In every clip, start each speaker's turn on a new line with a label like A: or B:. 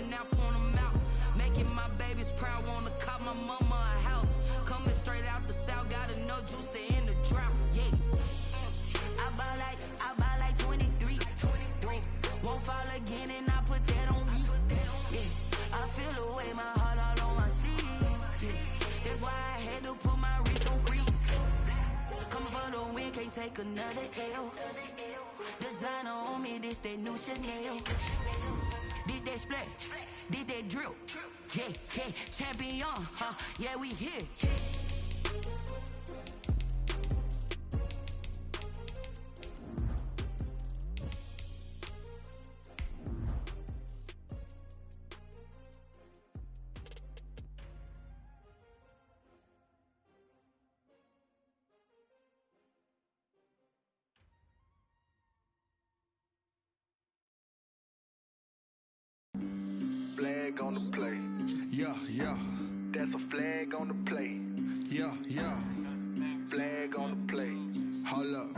A: and now point them out. Making my babies proud, wanna cop my mama a house. Coming straight out the south, got enough juice to end the drought. Yeah. I buy like 23. Won't fall again and I put that on me. Yeah. I feel the way, my heart all on my sleeve. Yeah. That's why I had to put my wrist on freeze. Coming for the win, can't take another L. Designer on me, this that new Chanel. Did that splash, did that drill. Yeah, yeah, champion, huh? Yeah, we here.
B: Flag on the play.
C: Yeah, yeah.
B: That's a flag on the play.
C: Yeah, yeah.
B: Flag on the play.
C: Hold up.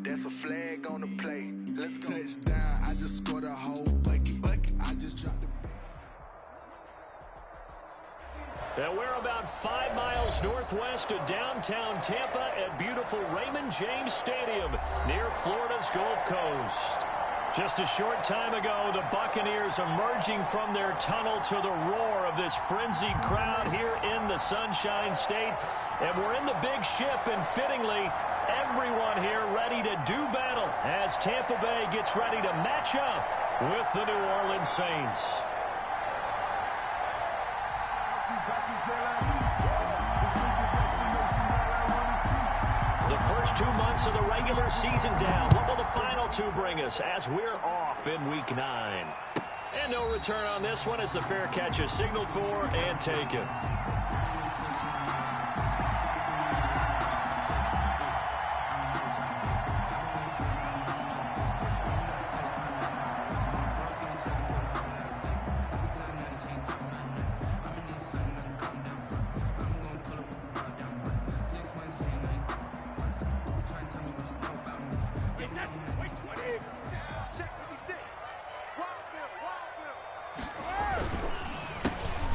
B: That's a flag on the play. Let's go.
C: Touchdown, I just scored a whole bucket. I just dropped the...
D: And we're about 5 miles northwest of downtown Tampa at beautiful Raymond James Stadium near Florida's Gulf Coast. Just a short time ago, the Buccaneers emerging from their tunnel to the roar of this frenzied crowd here in the Sunshine State. And we're in the big ship, and fittingly, everyone here ready to do battle as Tampa Bay gets ready to match up with the New Orleans Saints. The first 2 months of the regular season down. What will the final 2 bring us as we're off in Week 9? And no return on this one as the fair catch is signaled for and taken.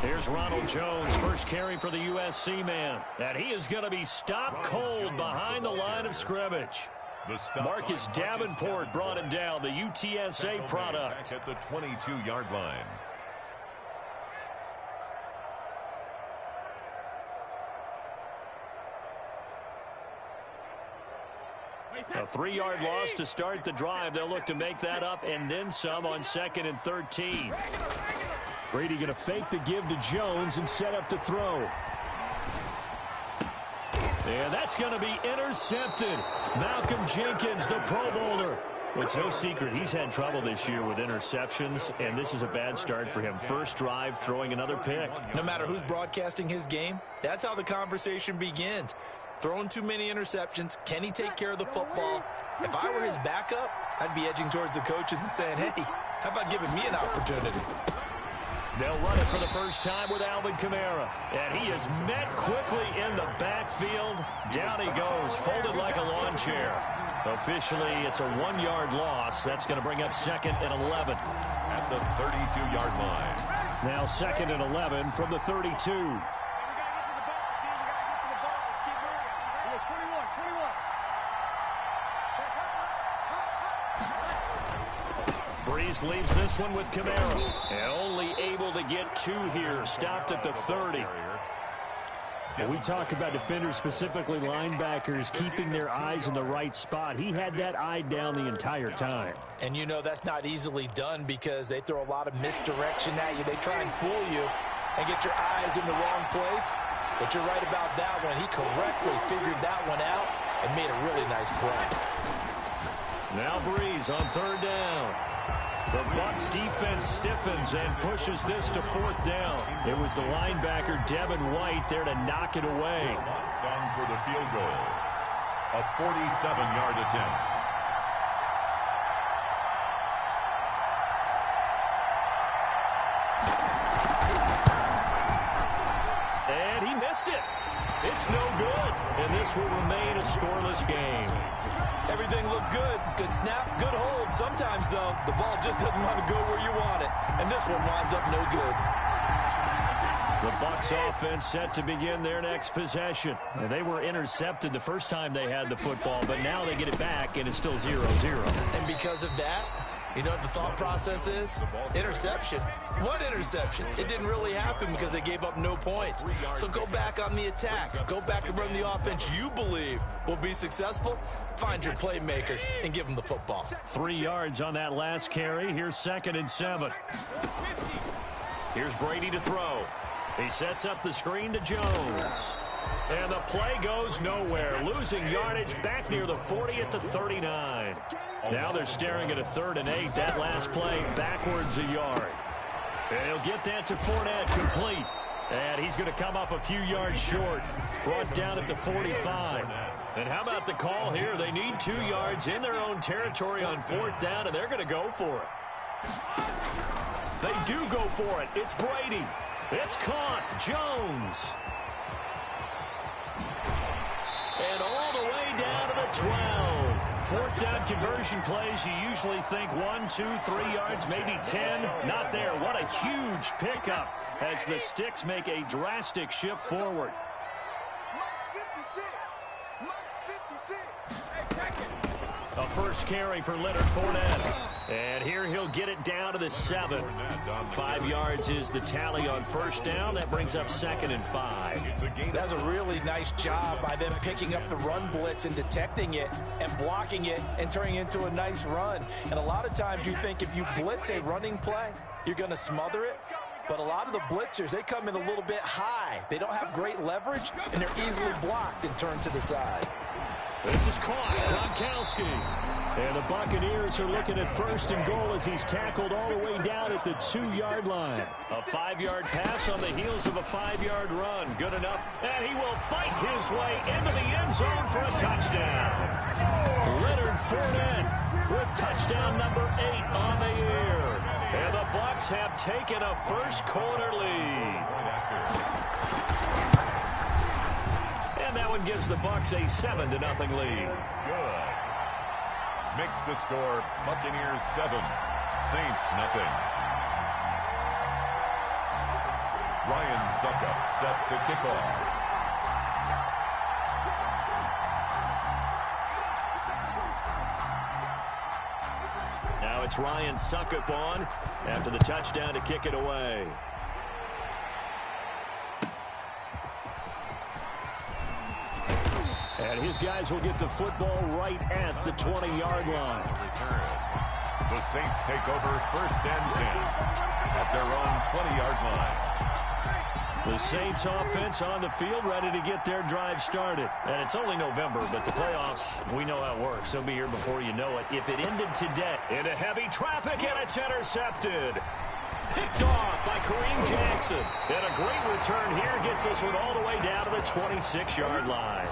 D: Here's Ronald Jones, first carry for the USC man. And he is going to be stopped cold behind the line of scrimmage. Marcus Davenport brought him down, the UTSA product.
E: At the 22-yard line.
D: A 3-yard loss to start the drive. They'll look to make that up and then some on 2nd and 13. Brady going to fake the give to Jones and set up to throw. And that's going to be intercepted. Malcolm Jenkins, the Pro Bowler. Well, it's no secret he's had trouble this year with interceptions, and this is a bad start for him. First drive, throwing another pick.
F: No matter who's broadcasting his game, that's how the conversation begins. Throwing too many interceptions. Can he take care of the football? If I were his backup, I'd be edging towards the coaches and saying, hey, how about giving me an opportunity?
D: They'll run it for the first time with Alvin Kamara. And he is met quickly in the backfield. Down he goes, folded like a lawn chair. Officially, it's a 1-yard loss. That's going to bring up 2nd and 11.
E: At the 32-yard line.
D: Now 2nd and 11 from the 32. Breeze leaves this one with Kamara. And only able to get 2 here. Stopped at the 30. We talk about defenders, specifically linebackers, keeping their eyes in the right spot. He had that eye down the entire time.
F: And you know that's not easily done because they throw a lot of misdirection at you. They try and fool you and get your eyes in the wrong place. But you're right about that one. He correctly figured that one out and made a really nice play.
D: Now Breeze on 3rd down. The Bucs defense stiffens and pushes this to 4th down. It was the linebacker Devin White there to knock it away.
E: On for the field goal. A 47-yard attempt.
D: And he missed it. It's no good. And this will remain a scoreless game.
F: Everything looked good. Good snap, good hold. Sometimes, though, the ball just doesn't want to go where you want it. And and this one winds up no good.
D: The Bucs offense set to begin their next possession. And they were intercepted the first time they had the football, but now they get it back, and it's still 0-0.
F: And because of that, you know what the thought process is? Interception. What interception? It didn't really happen because they gave up no points. So go back on the attack. Go back and run the offense you believe will be successful. Find your playmakers and give them the football.
D: 3 yards on that last carry. Here's 2nd and 7. Here's Brady to throw. He sets up the screen to Jones. And the play goes nowhere. Losing yardage back near the 40 at the 39. Now they're staring at a 3rd and 8. That last play backwards a yard. And he'll get that to Fournette, complete. And he's going to come up a few yards short. Brought down at the 45. And how about the call here? They need 2 yards in their own territory on 4th down, and they're going to go for it. They do go for it. It's Brady. It's caught. Jones. And all the way down to the 12. 4th down conversion plays, you usually think 1, 2, 3 yards, maybe 10. Not there. What a huge pickup as the Sticks make a drastic shift forward. A first carry for Leonard Fournette. And here he'll get it down to the 7. 5 yards is the tally on 1st down. That brings up 2nd and 5.
F: That's a really nice job by them picking up the run blitz and detecting it and blocking it and turning it into a nice run. And a lot of times you think if you blitz a running play, you're going to smother it. But a lot of the blitzers, they come in a little bit high. They don't have great leverage, and they're easily blocked and turned to the side.
D: This is caught. Gronkowski. And the Buccaneers are looking at 1st and goal as he's tackled all the way down at the 2-yard line. A 5-yard pass on the heels of a 5-yard run. Good enough. And he will fight his way into the end zone for a touchdown. Leonard Fournette with touchdown number 8 on the year. And the Bucs have taken a first-quarter lead. And that one gives the Bucs a 7-0 lead.
E: Good. Makes the score Buccaneers 7, Saints nothing. Ryan Suckup set to kick off.
D: Now it's Ryan Suckup on after the touchdown to kick it away. And his guys will get the football right at the 20-yard line.
E: The Saints take over 1st and 10 at their own 20-yard line.
D: The Saints offense on the field ready to get their drive started. And it's only November, but the playoffs, we know how it works. They'll be here before you know it. If it ended today into heavy traffic, and it's intercepted. Picked off by Kareem Jackson. And a great return here gets this one all the way down to the 26-yard line.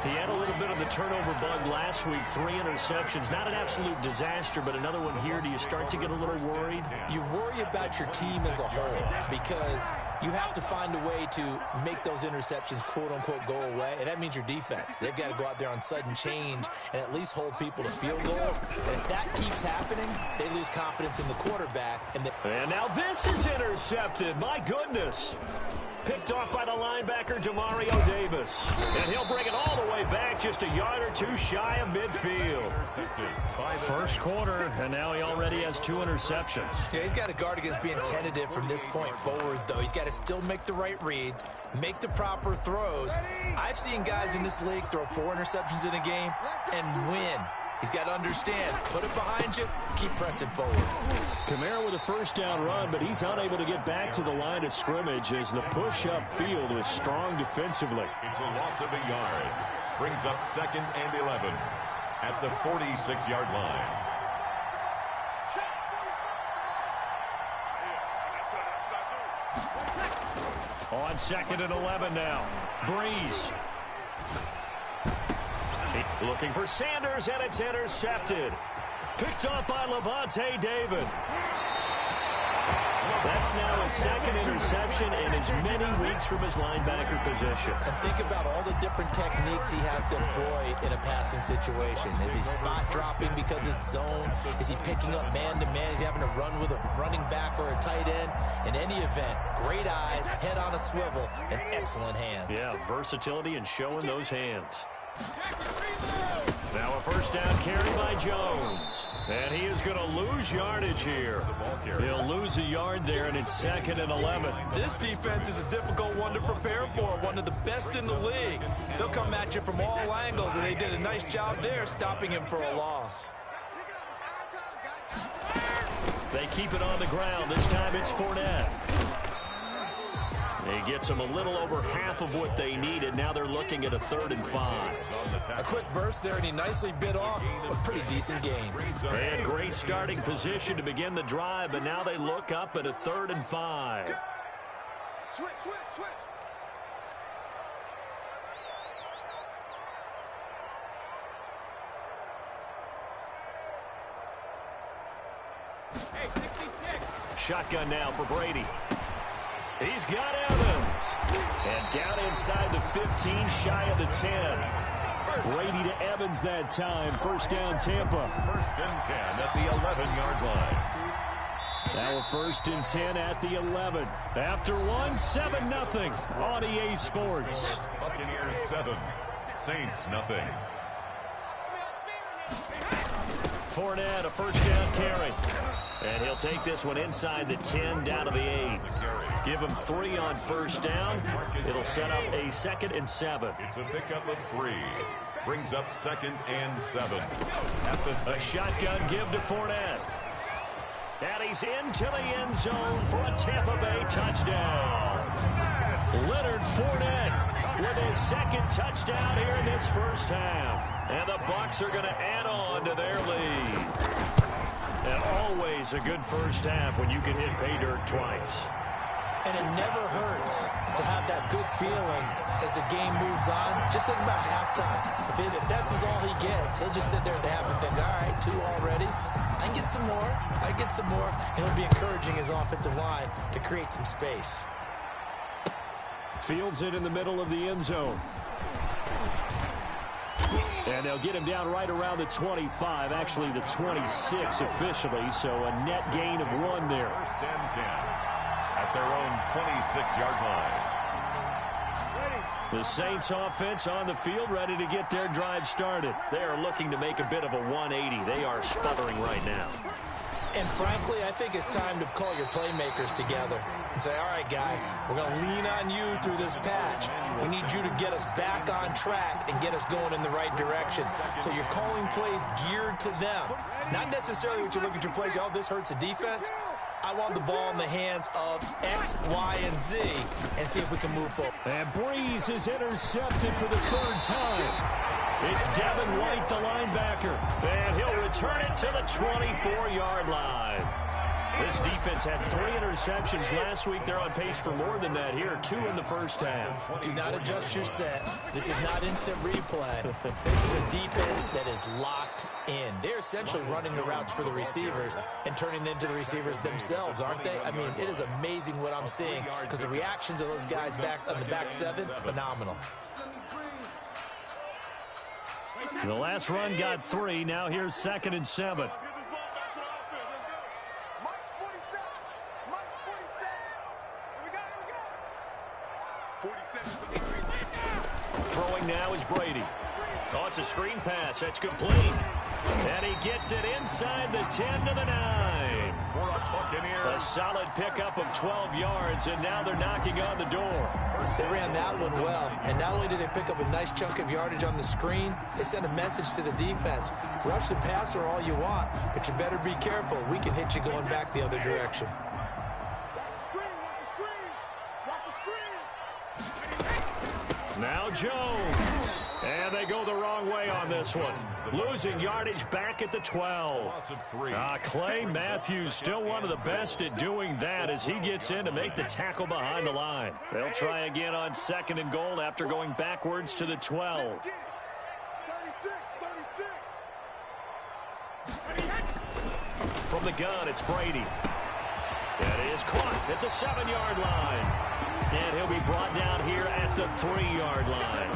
D: He had a little bit of the turnover bug last week. 3 interceptions. Not an absolute disaster, but another one here. Do you start to get a little worried?
F: You worry about your team as a whole because you have to find a way to make those interceptions, quote-unquote, go away. And that means your defense. They've got to go out there on sudden change and at least hold people to field goals. And if that keeps happening, they lose confidence in the quarterback.
D: And now this is intercepted. My goodness. Picked off by the linebacker, Demario Davis. And he'll bring it all the way back just a yard or 2 shy of midfield. First quarter, and now he already has 2 interceptions.
F: Yeah, he's got to guard against being tentative from this point forward, though. He's got to still make the right reads, make the proper throws. I've seen guys in this league throw 4 interceptions in a game and win. He's got to understand, put it behind you, keep pressing forward.
D: Kamara with a first down run, but he's unable to get back to the line of scrimmage as the push upfield was strong defensively.
E: It's a loss of a yard. Brings up 2nd and 11 at the 46-yard line.
D: On 2nd and 11 now. Breeze. Looking for Sanders, and it's intercepted. Picked up by Levante David. That's now his 2nd interception in as many weeks from his linebacker position.
F: And think about all the different techniques he has to employ in a passing situation. Is he spot dropping because it's zone? Is he picking up man-to-man? Is he having to run with a running back or a tight end. In any event, great eyes, head on a swivel, and excellent hands.
D: Yeah, versatility and showing those hands. Now a first down carry by Jones. And he is going to lose yardage here. He'll lose a yard there, and it's 2nd and 11.
F: This defense is a difficult one to prepare for, one of the best in the league. They'll come at you from all angles, and they did a nice job there stopping him for a loss.
D: They keep it on the ground. This time it's Fournette. He gets them a little over half of what they needed. Now they're looking at a 3rd and 5.
F: A quick burst there, and he nicely bit off a pretty decent game.
D: They had great starting position to begin the drive, but now they look up at a 3rd and 5.
B: Switch.
D: Shotgun now for Brady. He's got Evans. And down inside the 15, shy of the 10. Brady to Evans that time. First down, Tampa.
E: 1st and 10 at the 11-yard line.
D: Now a 1st and 10 at the 11. After 7-0 on EA Sports.
E: Buccaneers 7, Saints nothing.
D: Fournette, a first down carry. And he'll take this one inside the 10, down to the 8. Give him 3 on first down. It'll set up a 2nd and 7.
E: It's a pickup of 3. Brings up 2nd and 7. At the
D: A shotgun give to Fournette. And he's into the end zone for a Tampa Bay touchdown. Leonard Fournette with his 2nd touchdown here in this first half. And the Bucs are going to add on to their lead. And always a good first half when you can hit pay dirt twice.
F: And it never hurts to have that good feeling as the game moves on. Just think about halftime. If that's all he gets, he'll just sit there at the half and think, all right, 2 already. I can get some more. And he'll be encouraging his offensive line to create some space.
D: Fields it in the middle of the end zone. And they'll get him down right around the 25, actually the 26 officially, so a net gain of 1 there.
E: 1st and 10 at their own 26-yard line.
D: The Saints offense on the field, ready to get their drive started. They are looking to make a bit of a 180. They are sputtering right now.
F: And frankly, I think it's time to call your playmakers together and say, all right, guys, we're going to lean on you through this patch. We need you to get us back on track and get us going in the right direction. So you're calling plays geared to them. Not necessarily what you look at your plays, oh, this hurts the defense. I want the ball in the hands of X, Y, and Z and see if we can move forward.
D: And Breeze is intercepted for the 3rd time. It's Devin White, the linebacker, and he'll return it to the 24-yard line. This defense had 3 interceptions last week. They're on pace for more than that here, 2 in the first half.
F: Do not adjust your set. This is not instant replay. This is a defense that is locked in. They're essentially running the routes for the receivers and turning into the receivers themselves, aren't they? I mean, it is amazing what I'm seeing because the reactions of those guys back on the back 7, phenomenal.
D: The last run got 3. Now here's 2nd and 7. Throwing now is Brady. Oh, it's a screen pass. That's complete. And he gets it inside the 10 to the 9. A solid pickup of 12 yards, and now they're knocking on the door.
F: They ran that one well, and not only did they pick up a nice chunk of yardage on the screen, they sent a message to the defense. Rush the passer all you want, but you better be careful. We can hit you going back the other direction.
D: Now Jones. And they go the wrong way on this one. Losing yardage back at the 12. Clay Matthews still one of the best at doing that as he gets in to make the tackle behind the line. They'll try again on 2nd and goal after going backwards to the 12. From the gun, it's Brady. That is caught at the 7-yard line. And he'll be brought down here at the 3-yard line.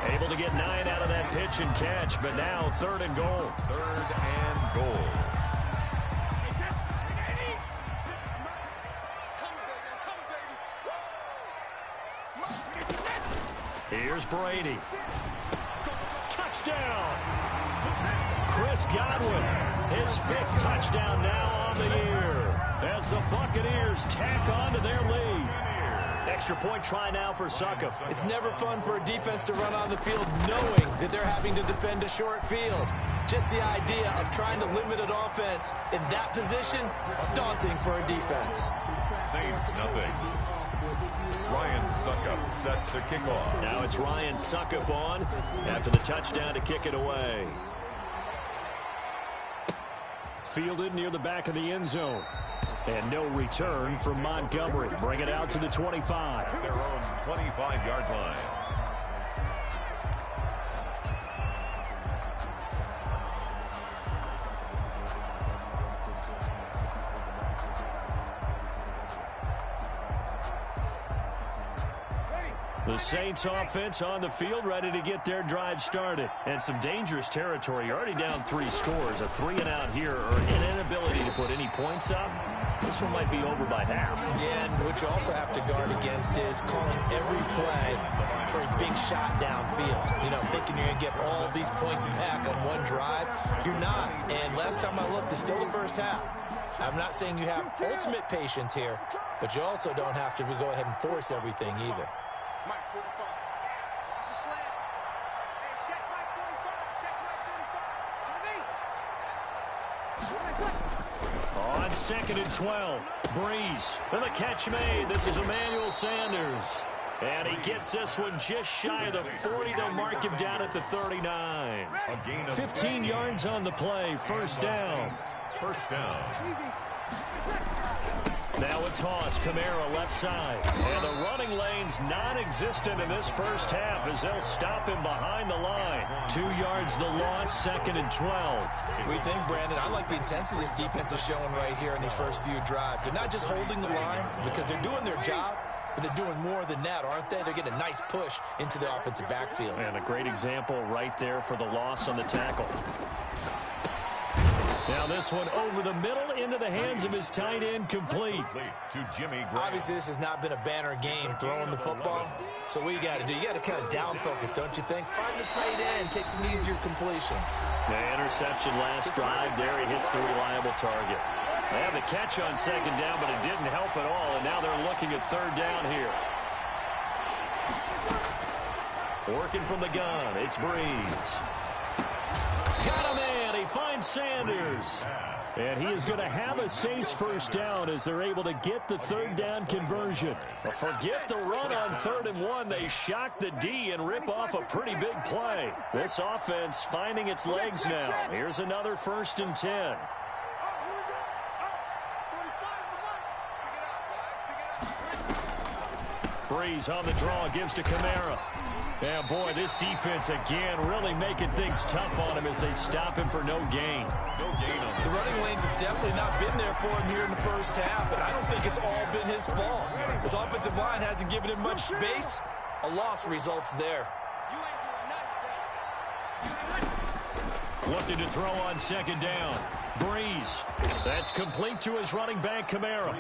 D: Able to get 9 out of that pitch and catch, but now 3rd and goal.
E: 3rd and goal.
D: Here's Brady. Touchdown! Chris Godwin, his 5th touchdown now on the year as the Buccaneers tack on to their lead. Extra point try now for Succop.
F: It's never fun for a defense to run on the field knowing that they're having to defend a short field. Just the idea of trying to limit an offense in that position, daunting for a defense.
E: Saints nothing. Ryan Succop set to kick off.
D: Now it's Ryan Succop on after the touchdown to kick it away. Fielded near the back of the end zone. And no return from Montgomery. Bring it out to the 25.
E: Their own 25-yard line.
D: The Saints offense on the field, ready to get their drive started. And some dangerous territory. You're already down 3 scores. A 3-and-out here or an inability to put any points up. This one might be over by half.
F: Yeah, and what you also have to guard against is calling every play for a big shot downfield. You know, thinking you're going to get all of these points back on one drive. You're not. And last time I looked, it's still the first half. I'm not saying you have ultimate patience here, but you also don't have to go ahead and force everything either.
B: Mike 45. Watch the slant. Hey, check Mike 45. Check Mike 45.
D: On 2nd and 12, Breeze. And the catch made. This is Emmanuel Sanders. And he gets this one just shy of the 40. They'll mark him down at the 39. 15 yards on the play. First down.
E: First down.
D: Now a toss, Kamara left side. And the running lane's non-existent in this first half as they'll stop him behind the line. 2 yards the loss, 2nd and 12.
F: We think, Brandon, I like the intensity this defense is showing right here in these first few drives. They're not just holding the line because they're doing their job, but they're doing more than that, aren't they? They're getting a nice push into the offensive backfield.
D: And a great example right there for the loss on the tackle. Now this one over the middle into the hands of his tight end, complete.
E: To Jimmy Graham.
F: Obviously, this has not been a banner game throwing the football. So what you got to do, you got to kind of down focus, don't you think? Find the tight end, take some easier completions.
D: The interception last drive there. He hits the reliable target. They have the catch on 2nd down, but it didn't help at all. And now they're looking at 3rd down here. Working from the gun, it's Breeze. Got him in. He finds Sanders. And he is going to have a Saints first down as they're able to get the 3rd down conversion. But forget the run on 3rd and 1. They shock the D and rip off a pretty big play. This offense finding its legs now. Here's another 1st and 10. Breeze on the draw, gives to Kamara. Yeah, boy, this defense again really making things tough on him as they stop him for no gain.
E: No gain on
F: The running lanes have definitely not been there for him here in the first half, and I don't think it's all been his fault. His offensive line hasn't given him much space. A loss results there.
D: Looking to throw on 2nd down. Breeze. That's complete to his running back, Kamara.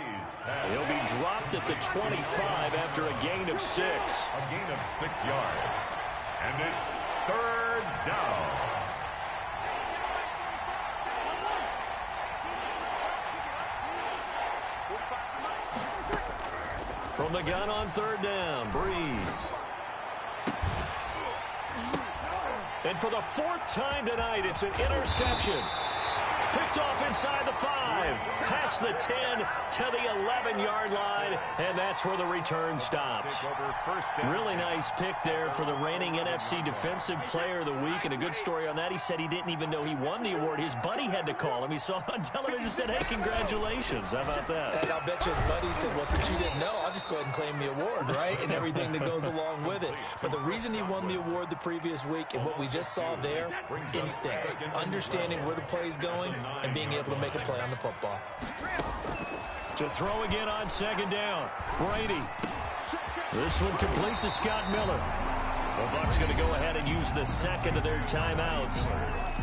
D: He'll be dropped at the 25 after a gain of 6.
E: A gain of 6 yards. And it's 3rd down.
D: From the gun on 3rd down, Breeze. And for the 4th time tonight, it's an interception. Picked off inside the 5, past the 10 to the 11-yard line, and that's where the return stops. Really nice pick there for the reigning NFC Defensive Player of the Week, and a good story on that. He said he didn't even know he won the award. His buddy had to call him. He saw it on television and said, hey, congratulations. How about that?
F: And I'll bet you his buddy said, well, since you didn't know, I'll just go ahead and claim the award, right? And everything that goes along with it. But the reason he won the award the previous week and what we just saw there, instincts, understanding where the play is going, and being able to make a play on the football.
D: To throw again on 2nd down, Brady. This one complete to Scott Miller. The Bucs going to go ahead and use the 2nd of their timeouts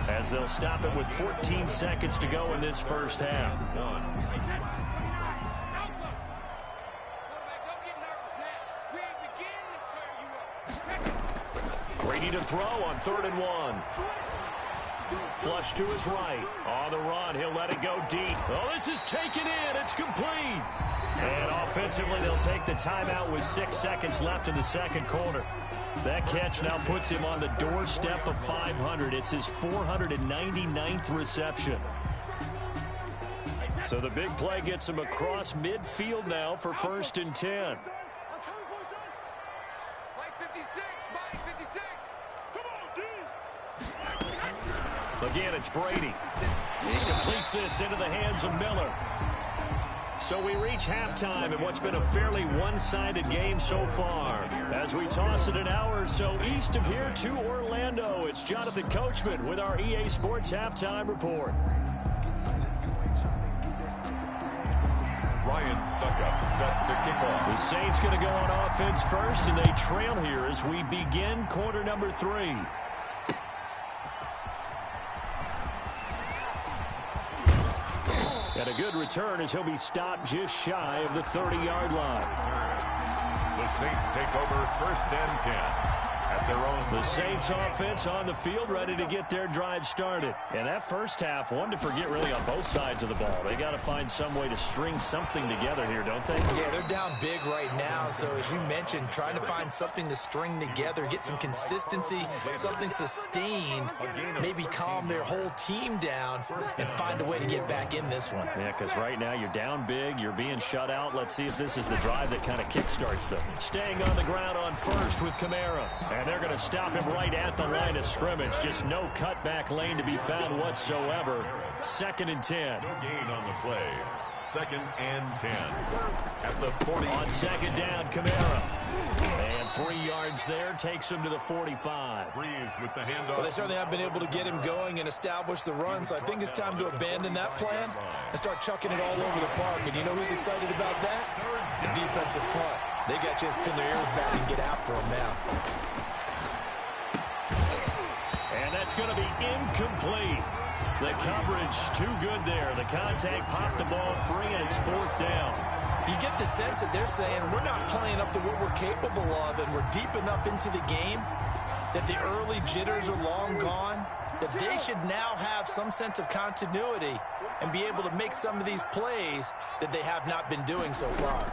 D: as they'll stop it with 14 seconds to go in this first half.
B: Don't get nervous now. We ain't beginning to tear you up.
D: Brady to throw on 3rd and 1. Flush to his right. On the run, he'll let it go deep. Oh, this is taken in. It's complete. And offensively, they'll take the timeout with 6 seconds left in the second quarter. That catch now puts him on the doorstep of 500. It's his 499th reception. So the big play gets him across midfield now for 1st and 10. Again, it's Brady. He completes this into the hands of Miller. So we reach halftime in what's been a fairly one-sided game so far. As we toss it an hour or so east of here to Orlando, it's Jonathan Coachman with our EA Sports Halftime Report.
E: Ryan Suckup set to kick off.
D: The Saints going to go on offense first, and they trail here as we begin quarter number 3. And a good return as he'll be stopped just shy of the 30-yard line.
E: The Saints take over 1st and 10 at their own.
D: The Saints offense on the field ready to get their drive started. And that first half, one to forget really on both sides of the ball. They got to find some way to string something together here, don't they?
F: Yeah, they're down big right now. So as you mentioned, trying to find something to string together, get some consistency, something sustained, maybe calm their whole team down and find a way to get back in this one.
D: Yeah, because right now you're down big, you're being shut out. Let's see if this is the drive that kind of kickstarts them. Staying on the ground on first with Kamara. And they're going to stop him right at the line of scrimmage. Just no cutback lane to be found whatsoever. 2nd and 10.
E: No gain on the play. 2nd and 10 at the 40.
D: On 2nd down, Kamara. And 3 yards there takes him to the 45.
E: Breeze with the handoff.
F: Well, they certainly have been able to get him going and establish the run, so I think it's time to abandon that plan and start chucking it all over the park. And you know who's excited about that? The defensive front. They got to just pin their ears back and get after him now.
D: And that's going to be incomplete. The coverage too good there. The contact popped the ball free, and it's 4th down.
F: You get the sense that they're saying we're not playing up to what we're capable of, and we're deep enough into the game that the early jitters are long gone, that they should now have some sense of continuity and be able to make some of these plays that they have not been doing so far.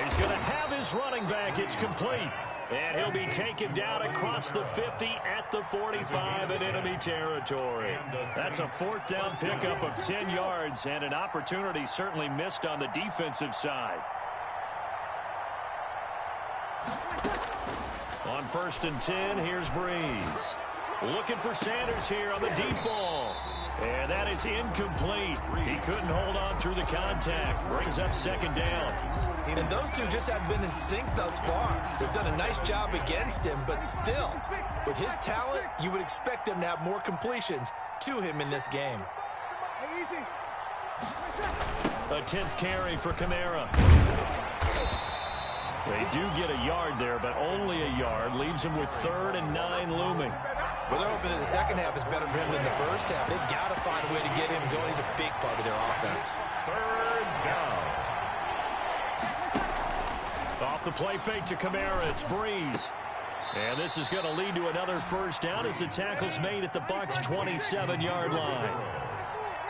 D: He's going to have his running back. It's complete. And he'll be taken down across the 50 at the 45 in enemy territory. That's a 4th down pickup of 10 yards and an opportunity certainly missed on the defensive side. On 1st and 10, here's Breeze. Looking for Sanders here on the deep ball. And that is incomplete. He couldn't hold on through the contact. Brings up 2nd down.
F: And those two just have been in sync thus far. They've done a nice job against him, but still, with his talent, you would expect them to have more completions to him in this game.
D: A 10th carry for Kamara. They do get a yard there, but only a yard. Leaves him with 3rd and 9 looming.
F: Well, they're hoping that the second half is better for him than the first half. They've got to find a way to get him going. He's a big part of their offense.
E: 3rd down.
D: Off the play fake to Kamara, it's Breeze. And this is going to lead to another 1st down as the tackle's made at the Bucs' 27-yard line.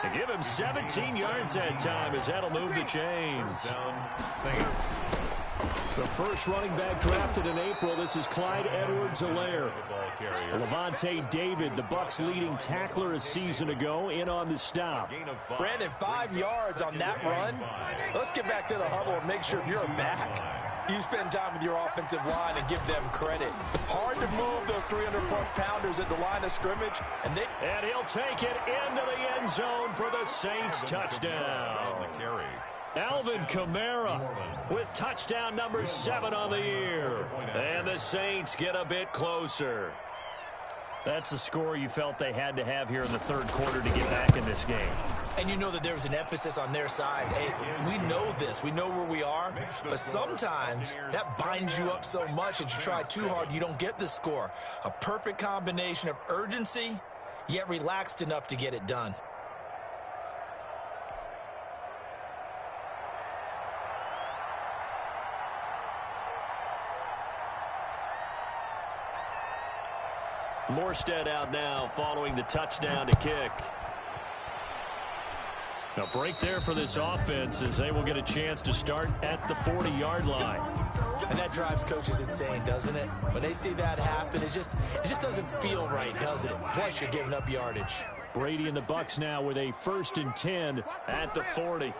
D: To give him 17 yards that time as that'll move the chains.
E: Down, Saints.
D: The first running back drafted in April. This is Clyde Edwards-Helaire. Levante David, the Bucs' leading tackler a season ago, in on the stop.
F: Brandon, 5 yards on that run. Let's get back to the huddle and make sure if you're a back, you spend time with your offensive line and give them credit. Hard to move those 300-plus pounders at the line of scrimmage. And
D: he'll take it into the end zone for the Saints touchdown. Alvin Kamara with touchdown number 7 on the year. And the Saints get a bit closer. That's a score you felt they had to have here in the 3rd quarter to get back in this game.
F: And you know that there's an emphasis on their side. Hey, we know this. We know where we are. But sometimes that binds you up so much that you try too hard, you don't get the score. A perfect combination of urgency, yet relaxed enough to get it done.
D: Morstead out now following the touchdown to kick. A break there for this offense as they will get a chance to start at the 40-yard line.
F: And that drives coaches insane, doesn't it? When they see that happen, it just doesn't feel right, does it? Plus, you're giving up yardage.
D: Brady and the Bucs now with a 1st and 10 at the 40.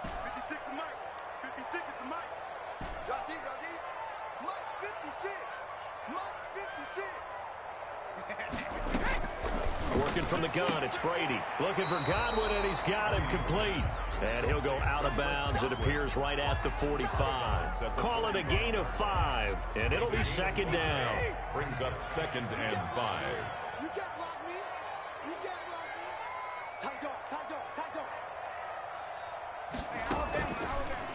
B: 56 is Mike. 56 is the Mike. Drop deep, drop deep. Mike 56. Mike 56.
D: Working from the gun, it's Brady. Looking for Godwin, and he's got him complete. And he'll go out of bounds. It appears right at the 45. Call it a gain of 5, and it'll be 2nd down.
E: Brings up 2nd and 5.
B: You can't block me. You can't block me. Tight dog, tight dog, tight dog. Hey, Alabama.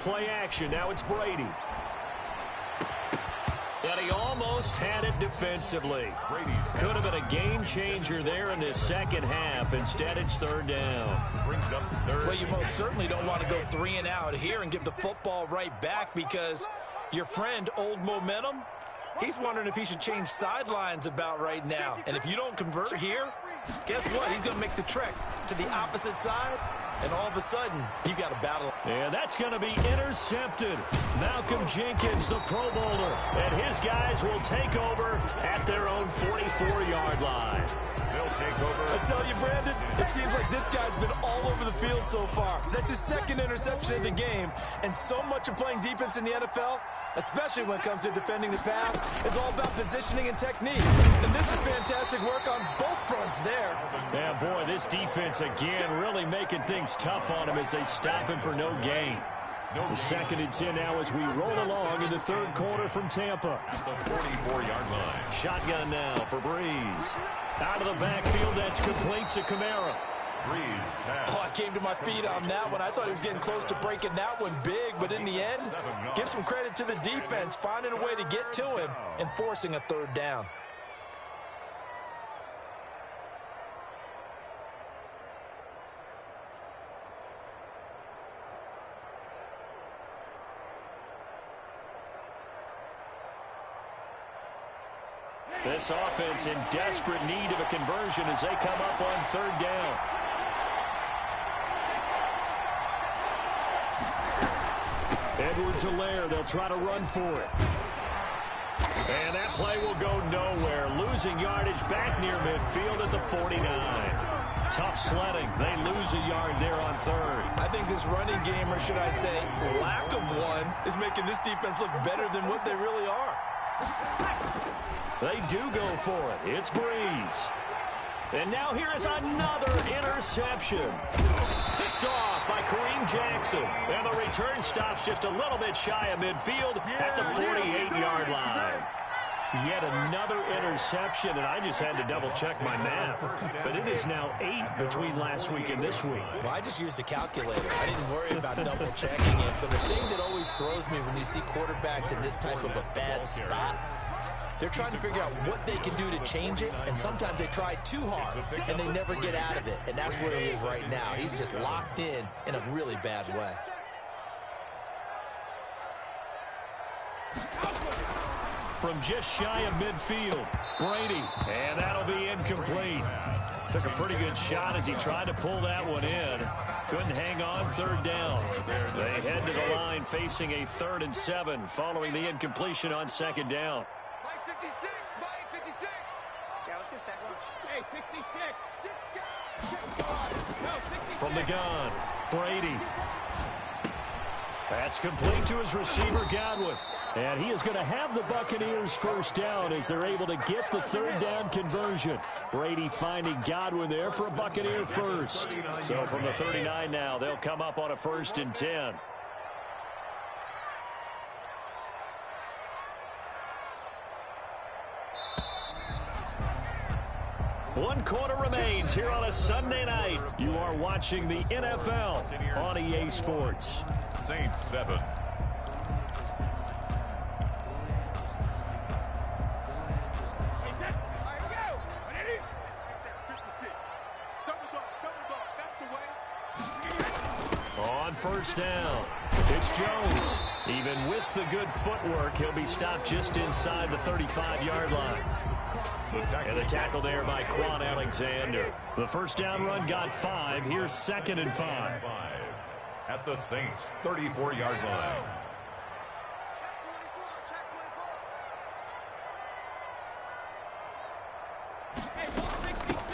D: Play action, now it's Brady. And he almost had it defensively. Could have been a game changer there in this second half. Instead, it's 3rd down.
E: Brings up 3rd.
F: Well, you most certainly don't want to go 3 and out here and give the football right back because your friend, Old Momentum, he's wondering if he should change sidelines about right now. And if you don't convert here, guess what? He's going to make the trek to the opposite side. And all of a sudden, you've got a battle.
D: And that's going to be intercepted. Malcolm Jenkins, the Pro Bowler, and his guys will take over at their own 44-yard line.
E: They'll take over.
F: I tell you, Brandon, it seems like this guy's been all over the field so far. That's his 2nd interception of the game. And so much of playing defense in the NFL, especially when it comes to defending the pass, is all about positioning and technique. And this is fantastic work on both fronts there.
D: Yeah, boy, this defense again really making things tough on him as they stop him for no gain. The 2nd and 10 now as we roll along in the 3rd quarter from Tampa.
E: At the 44-yard line.
D: Shotgun now for Breeze. Out of the backfield, that's complete to Kamara.
E: Breeze pass.
F: Oh, I came to my feet on that one. I thought he was getting close to breaking that one big, but in the end, give some credit to the defense, finding a way to get to him and forcing a 3rd down.
D: This offense in desperate need of a conversion as they come up on 3rd down. Edwards-Helaire, they'll try to run for it. And that play will go nowhere. Losing yardage back near midfield at the 49. Tough sledding. They lose a yard there on 3rd.
F: I think this running game, or should I say lack of one, is making this defense look better than what they really are.
D: They do go for it. It's Breeze. And now here is another interception. Picked off by Kareem Jackson. And the return stops just a little bit shy of midfield at the 48-yard line. Yet another interception, and I just had to double-check my math. But it is now 8 between last week and this week.
F: Well, I just used a calculator. I didn't worry about double-checking it. But the thing that always throws me when you see quarterbacks in this type of a bad spot, they're trying to figure out what they can do to change it, and sometimes they try too hard, and they never get out of it. And that's where he is right now. He's just locked in a really bad way.
D: From just shy of midfield, Brady, and that'll be incomplete. Took a pretty good shot as he tried to pull that one in. Couldn't hang on 3rd down. They head to the line facing a 3rd and 7 following the incompletion on 2nd down.
B: Mike 56. Mike 56. Yeah, let's get sack lunch. Hey, 66.
D: From the gun, Brady. That's complete to his receiver, Godwin. And he is going to have the Buccaneers 1st down as they're able to get the 3rd down conversion. Brady finding Godwin there for a Buccaneer 1st. So from the 39 now, they'll come up on a 1st and 10. One quarter remains here on a Sunday night. You are watching the NFL on EA Sports.
E: Saints 7.
D: On 1st down, it's Jones. Even with the good footwork, he'll be stopped just inside the 35-yard line. And the tackle there by Quan Alexander. The first down run got 5. Here's 2nd and 5.
E: At the Saints' 34-yard line.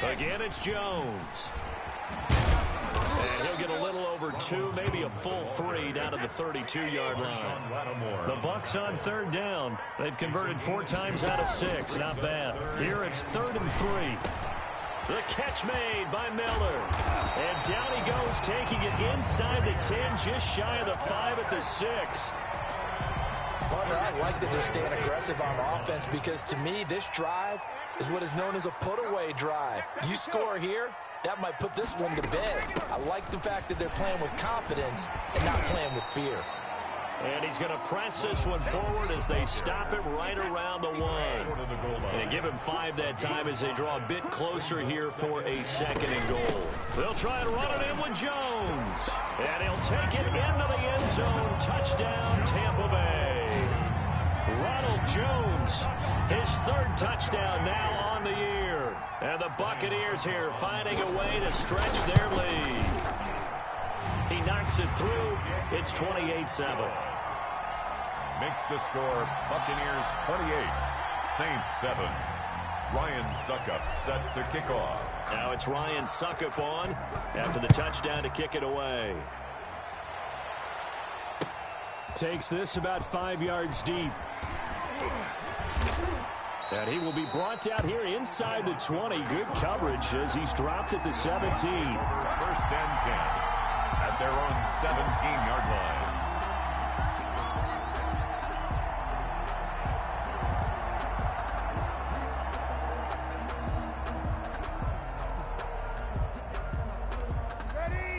D: Again, it's Jones. And he'll get a little over 2, maybe a full 3 down to the 32-yard line. The Bucs on 3rd down. They've converted 4 times out of 6. Not bad. Here it's 3rd and 3. The catch made by Miller. And down he goes, taking it inside the 10, just shy of the 5 at the 6.
F: Partner, I like that they're staying aggressive on offense because, to me, this drive is what is known as a put-away drive. You score here, that might put this one to bed. I like the fact that they're playing with confidence and not playing with fear.
D: And he's going to press this one forward as they stop him right around the 1. And give him 5 that time as they draw a bit closer here for a 2nd and goal. They'll try and run it in with Jones. And he'll take it into the end zone. Touchdown, Tampa Bay. Ronald Jones, his 3rd touchdown now on the year. And the Buccaneers here finding a way to stretch their lead. He knocks it through. It's 28-7.
E: Makes the score Buccaneers 28, Saints 7. Ryan Suckup set to kick off.
D: Now it's Ryan Suckup on after the touchdown to kick it away. Takes this about 5 yards deep. And he will be brought out here inside the 20. Good coverage as he's dropped at the 17.
E: 1st and 10 at their own 17-yard line.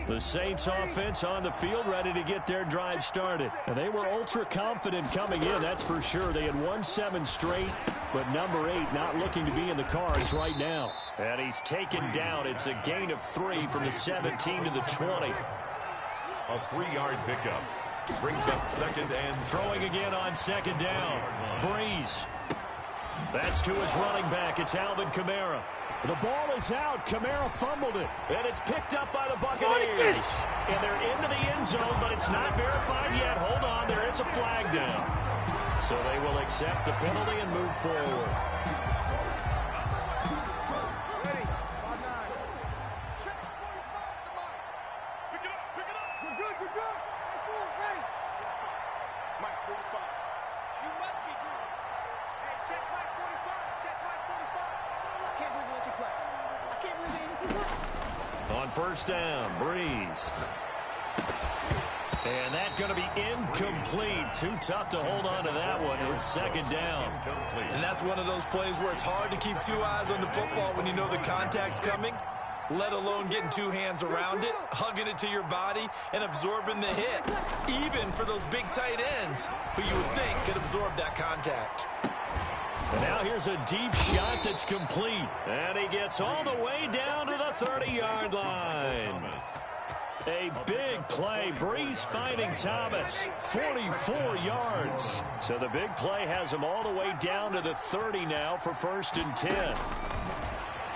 D: The Saints offense on the field ready to get their drive started. And they were ultra confident coming in, that's for sure. They had won 7 straight, but number 8 not looking to be in the cards right now. And he's taken down. It's a gain of 3 from the 17 to the 20.
E: A 3-yard pickup. Brings up 2nd and
D: throwing again on 2nd down. Breeze. That's to his running back. It's Alvin Kamara. The ball is out. Kamara fumbled it. And it's picked up by the Buccaneers. And they're into the end zone, but it's not verified yet. Hold on. There is a flag down. So they will accept the penalty and move forward.
B: Ready. 5-9. Check 45. Come on. Pick it up. Pick it up. We're good. We're good. Mike forward. Ready. Mike 45. You must be Junior. Hey, check Mike 45. Check Mike 45. I can't believe they let you play. I can't believe they let you play.
D: On 1st down, Breeze. And that's going to be incomplete. Too tough to hold on to that one. It's 2nd down.
F: And that's one of those plays where it's hard to keep 2 eyes on the football when you know the contact's coming, let alone getting 2 hands around it, hugging it to your body, and absorbing the hit. Even for those big tight ends, who you would think could absorb that contact.
D: And now here's a deep shot that's complete. And he gets all the way down to the 30-yard line. A big play. Breeze finding Thomas. 44 yards. So the big play has him all the way down to the 30 now for 1st and 10.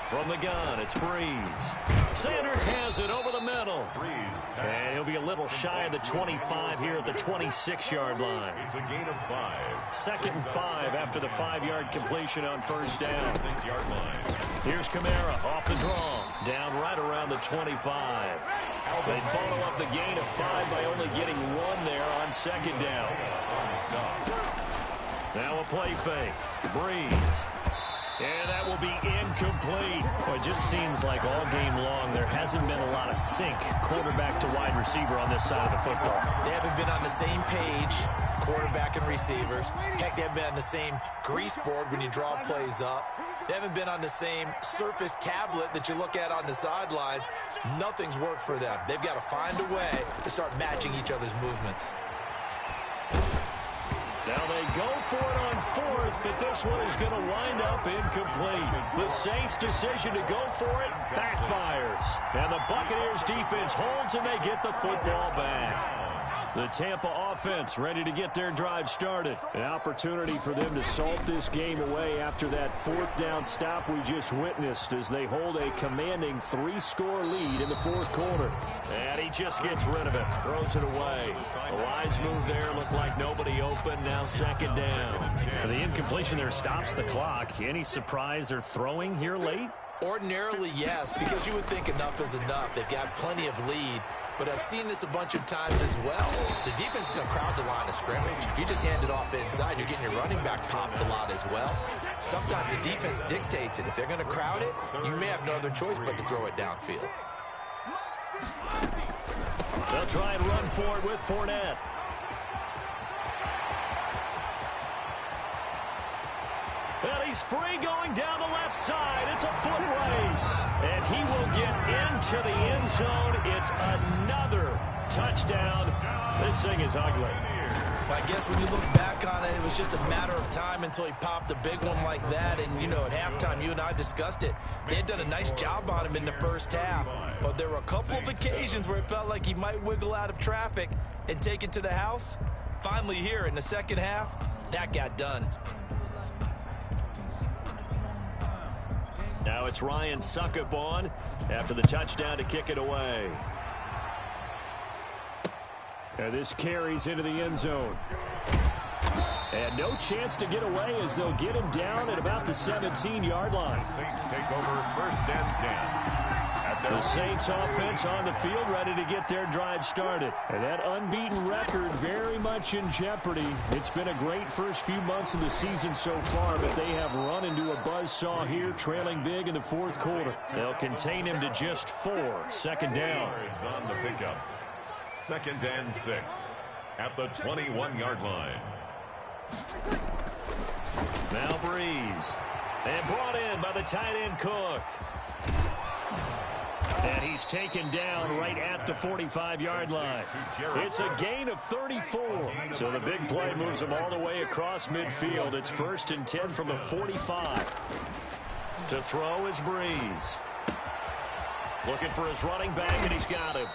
D: From the gun, it's Breeze. Sanders has it over the middle. And he'll be a little shy of the 25 here at the 26-yard line.
E: It's a gain of 5.
D: 2nd and 5 after the 5-yard completion on 1st down.
E: 6-yard line.
D: Here's Kamara off the draw. Down right around the 25. They follow up the gain of 5 by only getting 1 there on 2nd down. Now a play fake. Breeze. And that will be incomplete. Well, it just seems like all game long there hasn't been a lot of sync quarterback to wide receiver on this side of the football.
F: They haven't been on the same page, quarterback and receivers. Heck, they haven't been on the same grease board when you draw plays up. They haven't been on the same surface tablet that you look at on the sidelines. Nothing's worked for them. They've got to find a way to start matching each other's movements.
D: Now they go for it on 4th, but this one is going to wind up incomplete. The Saints' decision to go for it backfires. And the Buccaneers defense holds and they get the football back. The Tampa offense ready to get their drive started. An opportunity for them to salt this game away after that fourth down stop we just witnessed as they hold a commanding 3-score lead in the fourth quarter. And he just gets rid of it, throws it away. A wise move there, looked like nobody open, now second down. And the incompletion there stops the clock. Any surprise they're throwing here late?
F: Ordinarily, yes, because you would think enough is enough. They've got plenty of lead. But I've seen this a bunch of times as well. The defense is going to crowd the line of scrimmage. If you just hand it off inside, you're getting your running back popped a lot as well. Sometimes the defense dictates it. If they're going to crowd it, you may have no other choice but to throw it downfield.
D: They'll try and run for it with Fournette. Well, he's free going down the left side. It's a foot race. And he will get into the end zone. It's another touchdown. This thing is ugly.
F: Well, I guess when you look back on it, it was just a matter of time until he popped a big one like that. And, you know, at halftime, you and I discussed it. They had done a nice job on him in the first half. But there were a couple of occasions where it felt like he might wiggle out of traffic and take it to the house. Finally here in the second half, that got done.
D: Now it's Ryan Succop on after the touchdown to kick it away. And this carries into the end zone. And no chance to get away as they'll get him down at about the 17-yard line.
E: The Saints take over first and 10.
D: The Saints offense on the field ready to get their drive started. And that unbeaten record very much in jeopardy. It's been a great first few months of the season so far, but they have run into a buzzsaw here, trailing big in the fourth quarter. They'll contain him to just 4. Second down.
E: It's on the pickup. Second and 6 at the 21-yard line.
D: Now Breeze. And brought in by the tight end Cook. And he's taken down right at the 45-yard line. It's a gain of 34. So the big play moves him all the way across midfield. It's first and 10 from the 45. To throw is Breeze. Looking for his running back, and he's got him.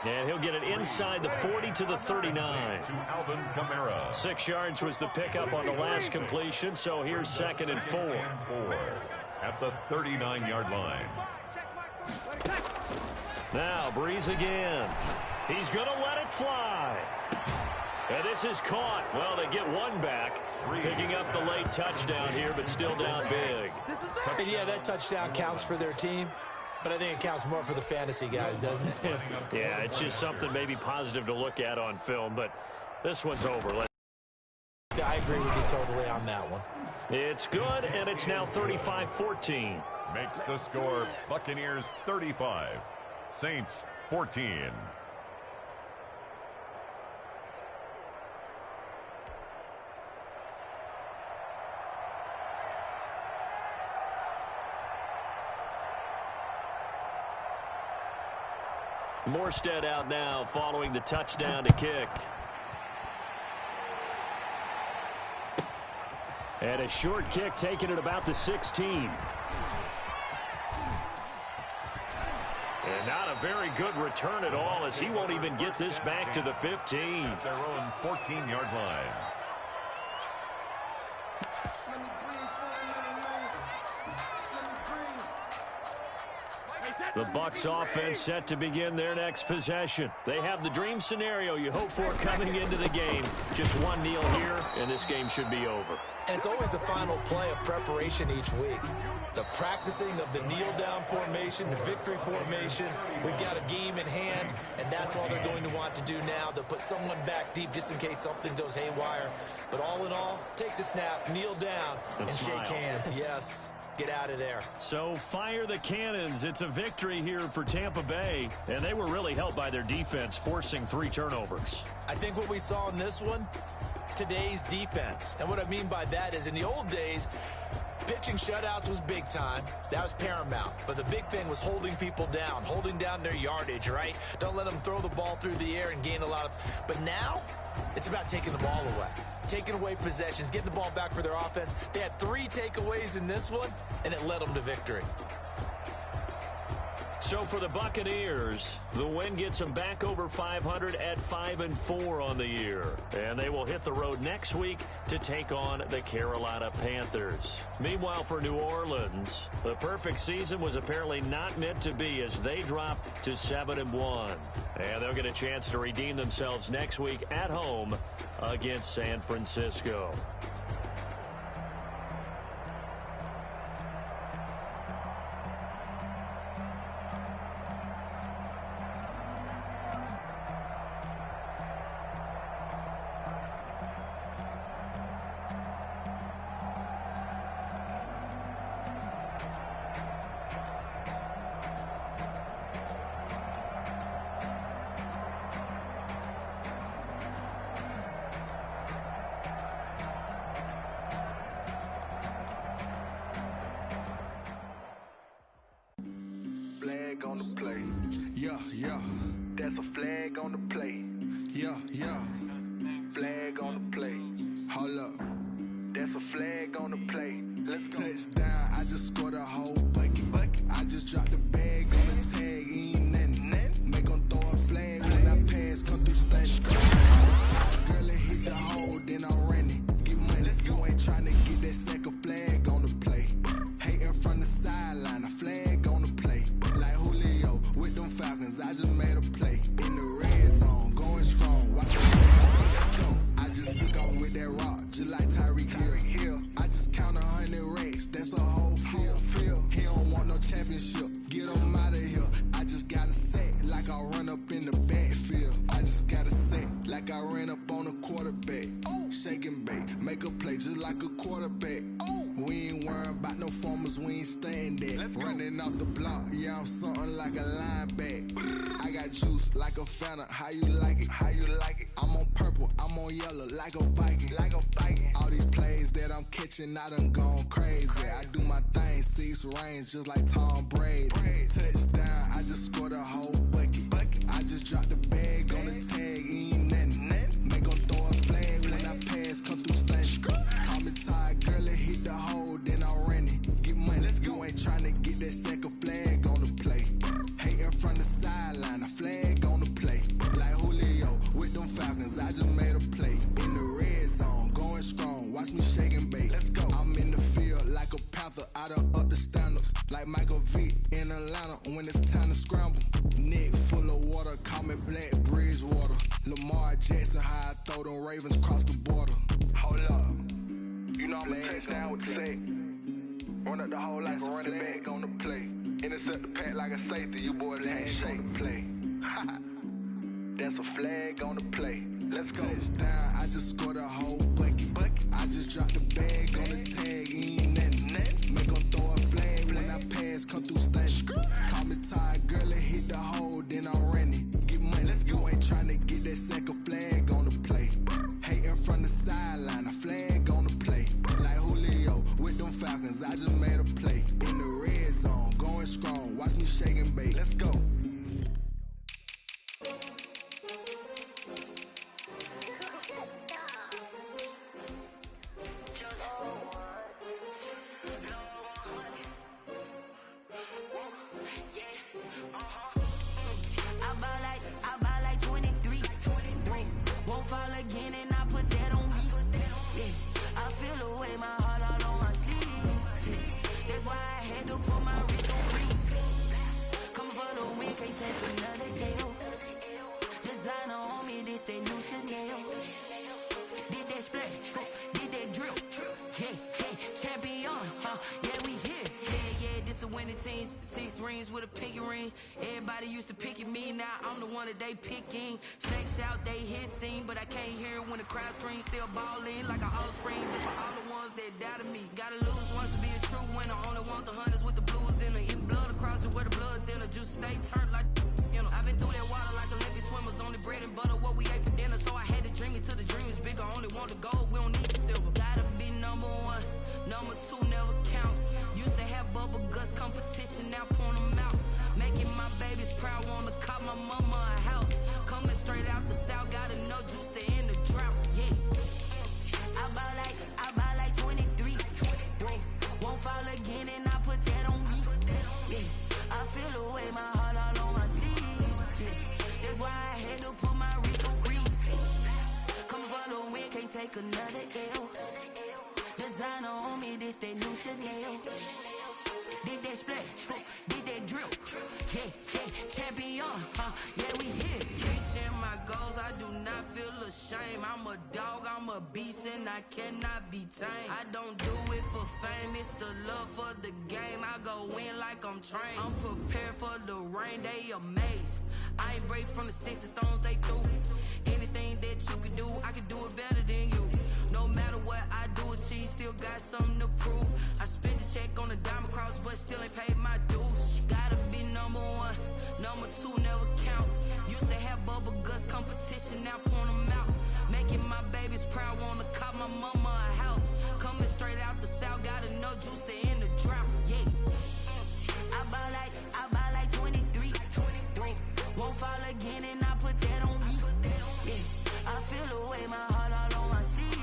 D: And he'll get it inside the 40 to the 39.
E: To Alvin Kamara.
D: 6 yards was the pickup on the last completion, so here's second and 4.
E: At the 39-yard line.
D: Now Breeze again. He's going to let it fly. And this is caught. Well, they get one back. Picking up the late touchdown here, but still down big.
F: And yeah, that touchdown counts for their team. But I think it counts more for the fantasy guys, doesn't it?
D: Yeah, it's just something maybe positive to look at on film, but this one's over.
F: I agree with you totally on that one.
D: It's good, and it's now 35-14.
E: Makes the score Buccaneers 35, Saints 14.
D: Morstead out now following the touchdown to kick. And a short kick taken at about the 16. And not a very good return at all as he won't even get this back to the 15.
E: At their own 14-yard line.
D: The Bucs offense set to begin their next possession. They have the dream scenario you hope for coming into the game. Just one kneel here, and this game should be over.
F: And it's always the final play of preparation each week. The practicing of the kneel-down formation, the victory formation. We've got a game in hand, and that's all they're going to want to do now. They'll put someone back deep just in case something goes haywire. But all in all, take the snap, kneel down, and shake hands. Yes. Get out of there.
D: So fire the cannons. It's a victory here for Tampa Bay, and they were really helped by their defense forcing 3 turnovers.
F: I think what we saw in this one, today's defense. And what I mean by that is in the old days, pitching shutouts was big time. That was paramount. But the big thing was holding people down, holding down their yardage, right? Don't let them throw the ball through the air and gain a lot of... But now, it's about taking the ball away. Taking away possessions, getting the ball back for their offense. They had 3 takeaways in this one, and it led them to victory.
D: So So for the Buccaneers, the win gets them back over 500 at 5-4 on the year. And they will hit the road next week to take on the Carolina Panthers. Meanwhile, for New Orleans, the perfect season was apparently not meant to be as they dropped to 7-1. And they'll get a chance to redeem themselves next week at home against San Francisco.
C: Flag on the play.
B: Yeah, yeah.
C: That's a flag on the play.
B: Yeah, yeah.
C: Flag on the play.
B: Hold up.
C: That's a flag on the play. Let's go.
B: Touchdown, I just scored a whole bucket. I just dropped the bag on the tag, ain't nothing. Make 'em throw a flag when I pass, come through stunning. Girl, it hit the hole, then I'm running. Get money, you ain't trying to get that second flag on the play. Hating from the sideline, a flag on the play. Like Julio with them Falcons, I just made a play. In the red zone, going strong, watch me go. I just took off with that rock, just like Tyreek Hill. I just count 100 racks, that's a whole field. He don't want no championship, get him out of here. I just got a set, like I run up in the backfield. I just got a set, like I ran up on a quarterback. Shake and bake, make a play just like a quarterback. We ain't worrying about no formers, we ain't staying there. Running off the block, yeah, I'm something like a linebacker. I got juice like a Fanta, how you like it? How you like it? I'm on purple, I'm on yellow, like a Viking. Like a Viking. All these plays that I'm catching, I done gone crazy. I do my thing, 6 range, just like Tom Brady. Touchdown, I just scored a whole bucket. I just dropped the bag on the tag, ain't nothing. Make 'em throw a flag when I pass, come through stunning. Call me tired, girl, it hit the hole, then I'm running. Get money, you ain't trying to get that second flag on the play. Hating from the sideline, a flag on the play. Like Julio with them Falcons, I just made a play. In the red zone, going strong, watch me shake and bake. I'm in the field like a Panther, I done up the standards. Like Michael Vick in Atlanta when it's time to scramble. Neck full of water, call me Black Bridgewater. Lamar Jackson, how I throw them Ravens cross the border.
C: Hold up. You know I'm a touchdown with the sack. Run up the whole like a running back on the play. Intercept the pack like a safety, you boys ain't shake the play. That's a flag on the play. Let's go.
B: Touchdown, I just scored a whole bucket. I just dropped the bag on the tag, ain't nothing. Make 'em throw a flag when I pass, come through stunning. Call me tired, girl, it hit the hole, then I'm running. Get money, you ain't trying to get that second flag on the play. Hating from the sideline, a flag on the play. Like Julio with them Falcons, I just made a play. In the red zone, going strong, watch me shake and bake.
C: Let's go.
A: I buy like 23. Won't fall again and I put that on me. Yeah, I feel the way, my heart all on my sleeve. Yeah, that's why I had to put my wrist on freeze. Coming for the win, can't take another L. Designer on me, this that new Chanel. Did that splash, did that drill. Hey, hey, champion, yeah, we here. Yeah, this the winning team. 6 rings with a pinky ring. Everybody used to pick at me, now I'm the one that they picking. Snakes out, they hit scene, but I can't hear it when the crowd screams. Still ballin' like an offspring. This for all the ones that doubted me. Gotta lose once to be a true winner. Only want the hunters with the blues in it. Eat blood across it where the blood thinner. Juice stay turned like, you know. I've been through that water like Olympic swimmers. Only bread and butter, what we ate for dinner. So I had to dream it till the dream is bigger. Only want the gold, we don't need the silver. Gotta be number 1, number 2 never count. Used to have bubble guts competition, now point them out. Making my babies proud, wanna cop my mama a house. Coming straight out the south, gotta know juice to end the drought. Yeah, I buy like 23. Won't fall again and I put that on me. Yeah, I feel the way, my heart take another L. Designer on me, this that new Chanel. Did that splash, did that drip. Yeah, champion, yeah, we here. Reaching my goals, I do not feel ashamed. I'm a dog, I'm a beast, and I cannot be tamed. I don't do it for fame, it's the love for the game. I go in like I'm trained. I'm prepared for the rain, they amazed. I ain't break from the sticks and stones they threw. Anything that you can do, I can do it better than you. No matter what I do, achieve, still got something to prove. I spent the check on the diamond cross, but still ain't paid my dues. Gotta be number one, number two never count. Used to have bubble guts competition, now point them out. Making my babies proud, wanna cop my mama a house. Coming straight out the south, got enough juice to end the drought. Yeah, I buy like 23. Won't fall again, and I put that on me. Yeah, I feel the way, my heart all on my sleeve.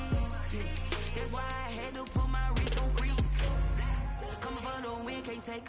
A: Yeah, that's why I had to put my wrist on freeze. Coming for the win, can't take